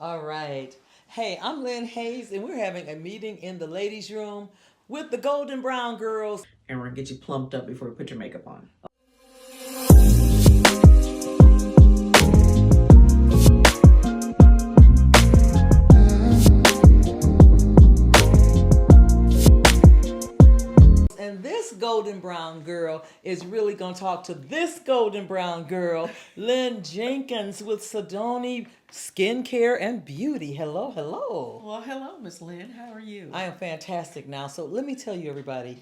All right. Hey, I'm Lynne Hayes, and we're having a meeting in the ladies' room with the Golden Brown girls. And we're gonna get you plumped up before we put your makeup on. And this Golden Brown girl is really going to talk to this Golden Brown girl, Lynn Jenkins with Sedoni Skincare and Beauty. Hello, hello. Well, hello, Miss Lynn. How are you? I am fantastic now. So let me tell you, everybody.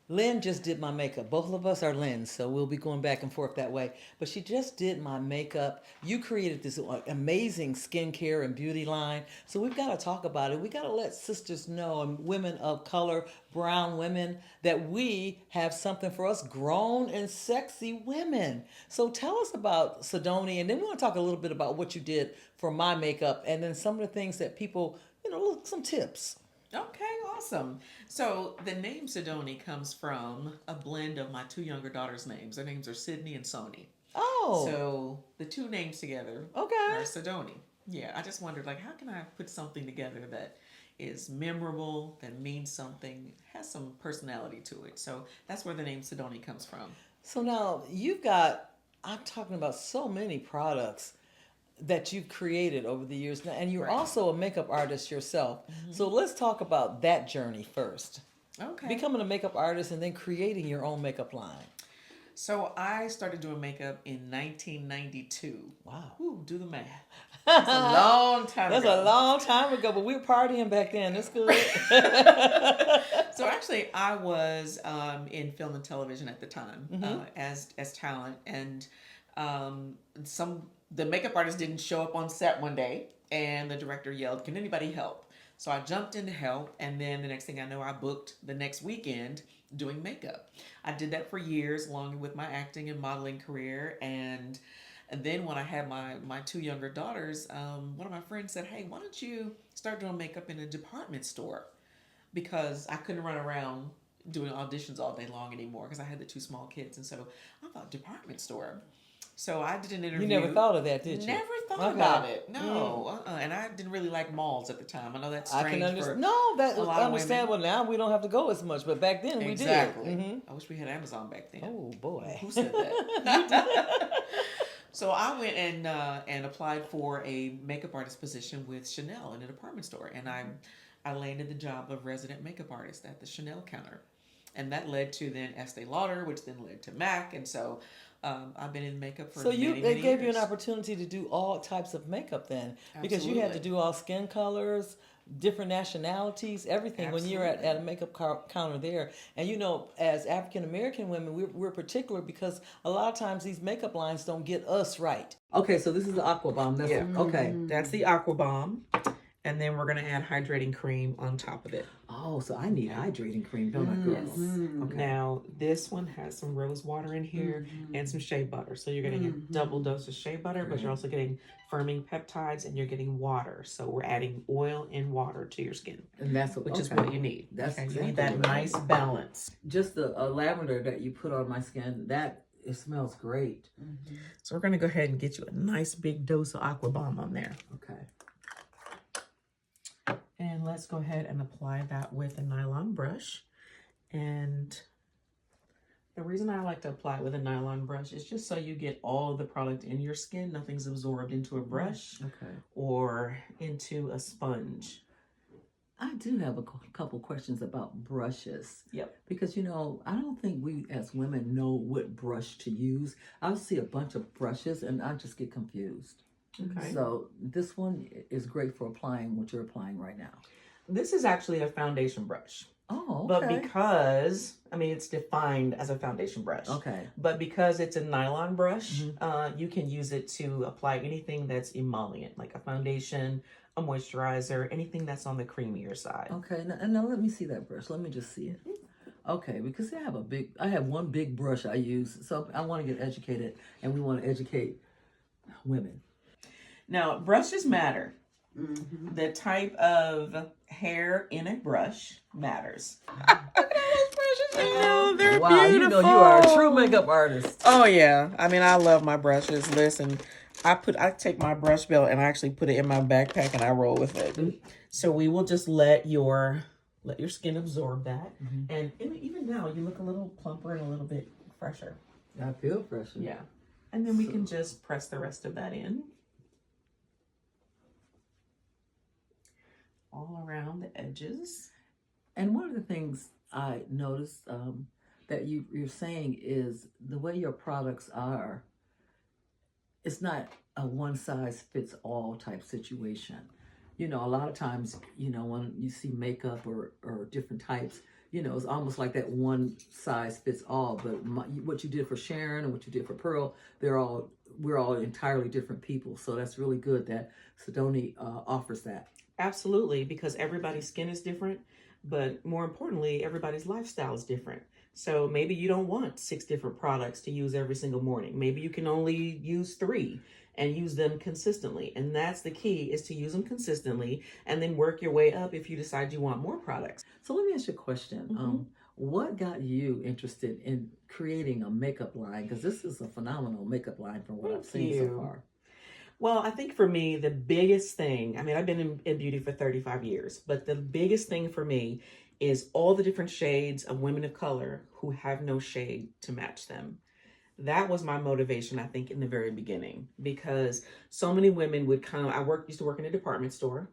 Lynn just did my makeup. Both of us are Lynn, so we'll be going back and forth that way. But she just did my makeup. You created this amazing skincare and beauty line. So we've got to talk about it. We got to let sisters know, and women of color, brown women, that we have something for us grown and sexy women. So tell us about Sedoni, and then we want to talk a little bit about what you did for my makeup, and then some of the things that people, some tips. Okay, awesome. So the name Sedoni comes from a blend of my two younger daughters' names. Their names are Sydney and Sony. Oh. So the two names together Okay. are Sedoni. Yeah, I just wondered, how can I put something together that is memorable, that means something, has some personality to it. So that's where the name Sedoni comes from. So now I'm talking about so many products that you've created over the years now, and you're Right. also a makeup artist yourself. So let's talk about that journey first. Okay. Becoming a makeup artist and then creating your own makeup line. So I started doing makeup in 1992. Wow. Ooh, do the math. That's a long time That's ago. a long time ago, but we were partying back then. That's good. So actually, I was in film and television at the time as talent, and the makeup artist didn't show up on set one day, and the director yelled, "Can anybody help?" So I jumped in to help, and then the next thing I know, I booked the next weekend doing makeup. I did that for years, along with my acting and modeling career, and then when I had my two younger daughters, one of my friends said, "Hey, why don't you start doing makeup in a department store?" Because I couldn't run around doing auditions all day long anymore because I had the two small kids, and so I thought department store. So I did an interview. You never thought of that, did you? Never thought about it. No, and I didn't really like malls at the time. I know that's strange. I can understand. For No, that's a lot of understandable. Now we don't have to go as much, but back then we exactly. did. I wish we had Amazon back then. Oh boy. Who said that? So I went and applied for a makeup artist position with Chanel in a department store, and I landed the job of resident makeup artist at the Chanel counter, and that led to then Estee Lauder, which then led to MAC, and so I've been in makeup for So many they gave years. you an opportunity to do all types of makeup then, because you had to Absolutely. do all skin colors, different nationalities, everything when you're at a makeup counter there. And as African American women, we're particular because a lot of times these makeup lines don't get us right. Okay, so this is the Aqua Bomb. That's Yeah. okay. That's the Aqua Bomb. And then we're going to add hydrating cream on top of it. Oh, so I need hydrating cream, don't I, girls? Okay. Now, this one has some rose water in here and some shea butter. So you're getting a double dose of shea butter, but you're also getting firming peptides and you're getting water. So we're adding oil and water to your skin, And that's which is what you need. That's you exactly need that what I nice need. balance. Just the lavender that you put on my skin, it smells great. So we're going to go ahead and get you a nice big dose of Aqua Bomb on there. Okay. And let's go ahead and apply that with a nylon brush. And the reason I like to apply it with a nylon brush is just so you get all of the product in your skin. Nothing's absorbed into a brush or into a sponge. I do have a couple questions about brushes. Yep. Because, I don't think we as women know what brush to use. I'll see a bunch of brushes and I just get confused. Okay. So this one is great for applying what you're applying right now. This is actually a foundation brush. Oh, okay. But because, it's defined as a foundation brush. Okay. But because it's a nylon brush, you can use it to apply anything that's emollient, like a foundation, a moisturizer, anything that's on the creamier side. Okay, now let me see that brush. Let me just see it. Okay, because I have one big brush I use, so I want to get educated, and we want to educate women. Now, brushes matter. The type of hair in a brush matters. They're wow, beautiful. you are a true makeup artist. Oh, yeah. I love my brushes. Listen, I take my brush belt and I actually put it in my backpack and I roll with it. So we will just let your skin absorb that. And even now you look a little plumper and a little bit fresher. I feel fresher. Yeah. And then we can just press the rest of that in. All around the edges. And one of the things I noticed that you're saying is the way your products are, it's not a one size fits all type situation. You know, a lot of times, you know, when you see makeup or different types, you know, it's almost like that one size fits all. But what you did for Sharon and what you did for Pearl, we're all entirely different people. So that's really good that Sedoni offers that. Absolutely, because everybody's skin is different, but more importantly, everybody's lifestyle is different. So maybe you don't want 6 different products to use every single morning. Maybe you can only use 3 and use them consistently. And that's the key, is to use them consistently and then work your way up if you decide you want more products. So let me ask you a question. What got you interested in creating a makeup line? Because this is a phenomenal makeup line from what I've seen so far. Well, I think for me, the biggest thing, I mean, I've been in beauty for 35 years, but the biggest thing for me is all the different shades of women of color who have no shade to match them. That was my motivation, I think, in the very beginning, because so many women would come. Used to work in a department store,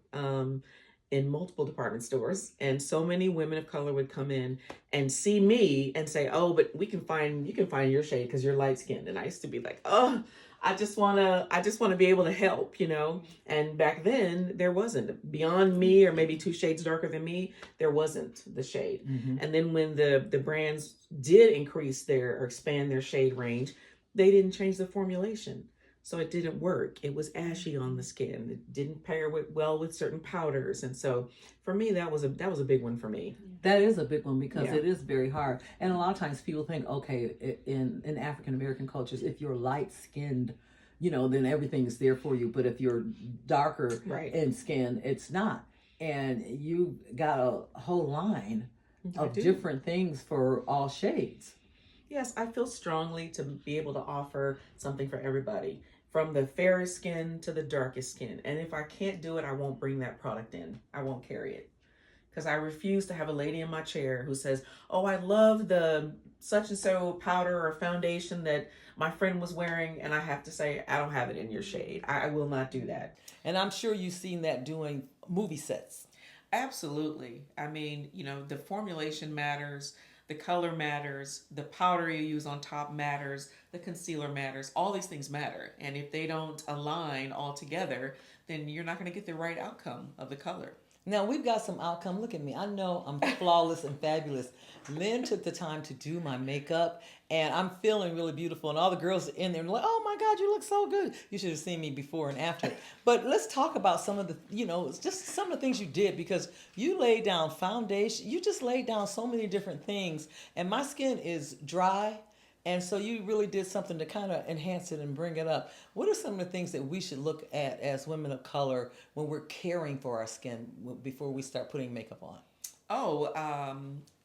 in multiple department stores, and so many women of color would come in and see me and say, "Oh, but you can find your shade because you're light skinned." And I used to be like, "Oh, I just wanna be able to help, you know." And back then there wasn't, beyond me or maybe 2 shades darker than me, there wasn't the shade. And then when the brands did increase or expand their shade range, they didn't change the formulation. So it didn't work. It was ashy on the skin. It didn't pair well with certain powders. And so for me, that was a big one for me. That is a big one because it is very hard. And a lot of times people think, okay, in African American cultures, if you're light skinned, you know, then everything is there for you. But if you're darker in skin, it's not. And you got a whole line of different things for all shades. Yes, I feel strongly to be able to offer something for everybody, from the fairest skin to the darkest skin. And if I can't do it, I won't bring that product in. I won't carry it. Because I refuse to have a lady in my chair who says, "Oh, I love the such and so powder or foundation that my friend was wearing," and I have to say, "I don't have it in your shade." I will not do that. And I'm sure you've seen that doing movie sets. Absolutely. I mean, you know, the formulation matters, the color matters, the powder you use on top matters, the concealer matters. All these things matter. And if they don't align all together, then you're not going to get the right outcome of the color. Now we've got some outcome. Look at me. I know I'm flawless and fabulous. Lynn took the time to do my makeup, and I'm feeling really beautiful. And all the girls in there are like, "Oh my God, you look so good." You should have seen me before and after. But let's talk about some of the, you know, just some of the things you did, because you laid down foundation. You just laid down so many different things, and my skin is dry. And so you really did something to kind of enhance it and bring it up. What are some of the things that we should look at as women of color when we're caring for our skin before we start putting makeup on? Oh,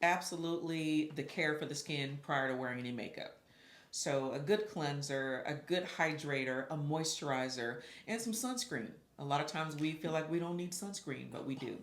absolutely, the care for the skin prior to wearing any makeup. So a good cleanser, a good hydrator, a moisturizer, and some sunscreen. A lot of times we feel like we don't need sunscreen, but we do.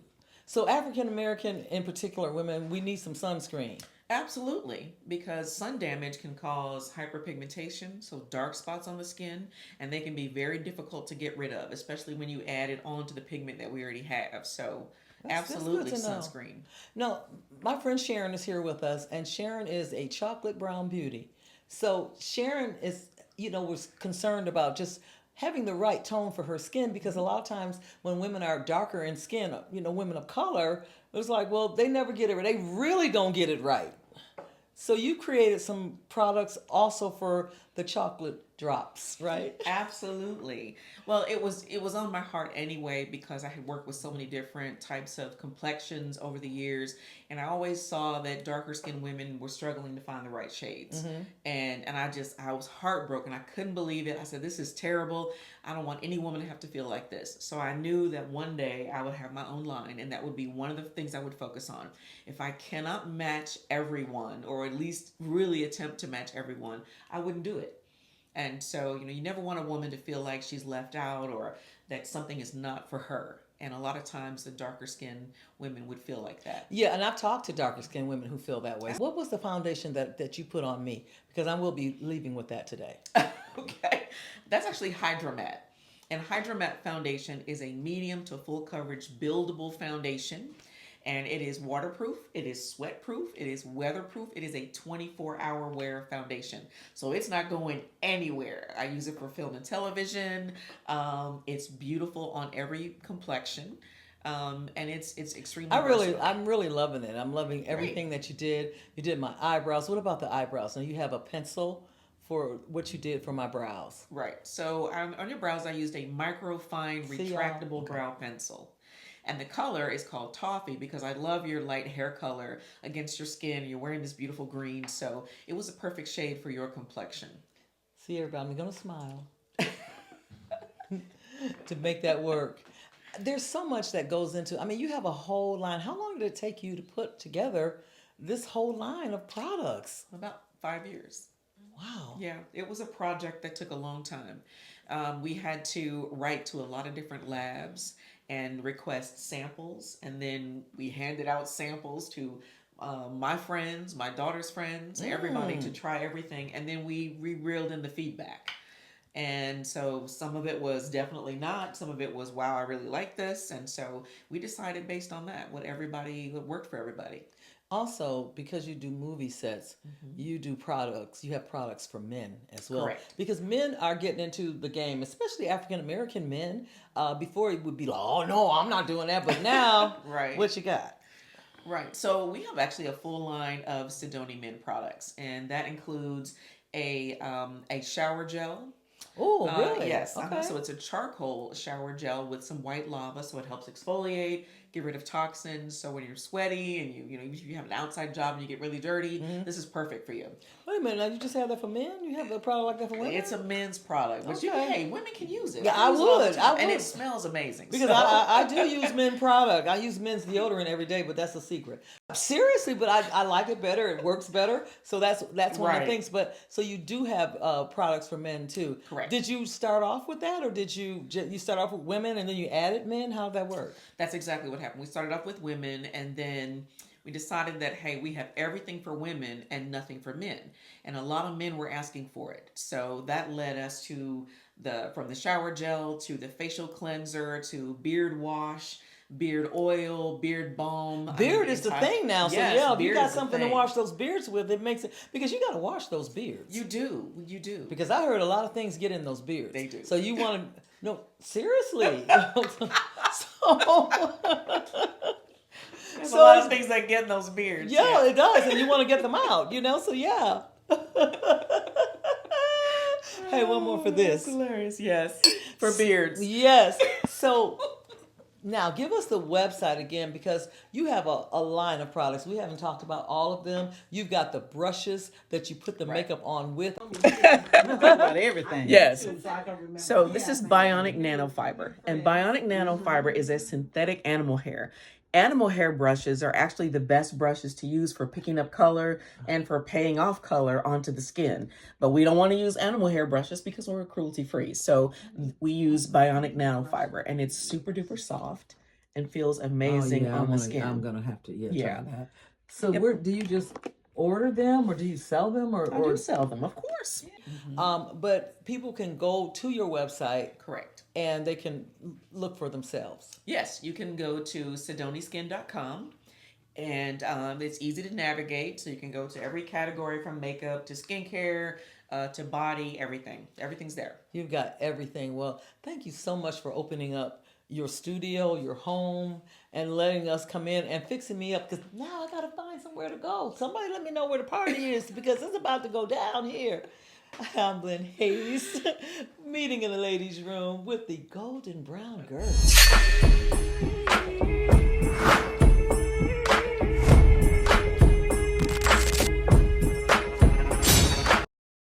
So African American, in particular, women, we need some sunscreen. Absolutely, because sun damage can cause hyperpigmentation, so dark spots on the skin, and they can be very difficult to get rid of, especially when you add it onto the pigment that we already have. So, absolutely, sunscreen. No, my friend Sharon is here with us, and Sharon is a chocolate brown beauty. So Sharon is, you know, was concerned about just having the right tone for her skin, because a lot of times when women are darker in skin, you know, women of color, it's like, well, they never get it right. They really don't get it right. So you created some products also for the chocolate drops, right? Absolutely. Well, it was on my heart anyway, because I had worked with so many different types of complexions over the years, and I always saw that darker skinned women were struggling to find the right shades. And I was heartbroken. I couldn't believe it. I said, "This is terrible. I don't want any woman to have to feel like this." So I knew that one day I would have my own line, and that would be one of the things I would focus on. If I cannot match everyone, or at least really attempt to match everyone, I wouldn't do it. And so, you never want a woman to feel like she's left out or that something is not for her. And a lot of times the darker skinned women would feel like that. Yeah, and I've talked to darker skinned women who feel that way. What was the foundation that you put on me? Because I will be leaving with that today. Okay. That's actually Hydromat. And Hydromat Foundation is a medium to full coverage buildable foundation. And it is waterproof, it is sweat proof, it is weatherproof, it is a 24-hour wear foundation. So it's not going anywhere. I use it for film and television. It's beautiful on every complexion. And it's extremely versatile. I'm really loving it. I'm loving everything that you did. You did my eyebrows. What about the eyebrows? Now you have a pencil for what you did for my brows. Right. So on your brows, I used a microfine retractable brow pencil. And the color is called Toffee because I love your light hair color against your skin. You're wearing this beautiful green, so it was a perfect shade for your complexion. See, everybody, I'm going to smile to make that work. There's so much that goes into, you have a whole line. How long did it take you to put together this whole line of products? About 5 years. Wow. Yeah, it was a project that took a long time. We had to write to a lot of different labs and request samples, and then we handed out samples to my friends, my daughter's friends, everybody to try everything, and then we reeled in the feedback. And so some of it was definitely not, some of it was, wow, I really like this, and so we decided based on that what worked for everybody. Also, because you do movie sets, you do products. You have products for men as well. Correct. Because men are getting into the game, especially African American men. Before it would be like, oh no, I'm not doing that. But now, Right. What you got? Right. So we have actually a full line of Sidoni men products, and that includes a shower gel. Oh, really? Yes. Okay. So it's a charcoal shower gel with some white lava, so it helps exfoliate, get rid of toxins. So when you're sweaty and you have an outside job and you get really dirty, this is perfect for you. Wait a minute, now you just have that for men? You have a product like that for women? It's a men's product, but women can use it. Yeah, I use it all the would. time, I and would. it smells amazing. Because so. I do use men product. I use men's deodorant every day, but that's a secret. Seriously, but I like it better. It works better. So that's one of the things. But so you do have products for men too. Correct. Did you start off with that, or did you start off with women and then you added men? How did that work? That's exactly what happened. We started off with women, and then we decided that, hey, we have everything for women and nothing for men. And a lot of men were asking for it. So that led us to from the shower gel to the facial cleanser to beard wash, beard oil, beard balm. Beard is the thing now. So yeah, if you got something to wash those beards with, it makes it, because you got to wash those beards. You do. Because I heard a lot of things get in those beards. They do. So you want to, no, seriously. There's a lot of things that get in those beards. Yeah, it does. And you want to get them out, so yeah. Hey, one more for this. Hilarious, yes. For beards. Yes. So now give us the website again, because you have a line of products. We haven't talked about all of them. You've got the brushes that you put the makeup on with. About everything. Yes. So this is bionic nanofiber, and bionic nanofiber is a synthetic animal hair. Animal hair brushes are actually the best brushes to use for picking up color and for paying off color onto the skin. But we don't want to use animal hair brushes because we're cruelty free. So we use bionic nanofiber, and it's super duper soft and feels amazing on the skin. I'm gonna have to Yeah. try that. So where do you just order them, or do you sell them, or I do sell them, of course. But people can go to your website. Correct. And they can look for themselves. Yes, you can go to sidoniskin.com, and it's easy to navigate. So you can go to every category from makeup to skincare to body, everything. Everything's there. You've got everything. Well, thank you so much for opening up your studio, your home, and letting us come in and fixing me up, because now I got to find somewhere to go. Somebody let me know where the party is, because it's about to go down here. I'm Lynne Hayes, meeting in the ladies' room with the golden brown girl.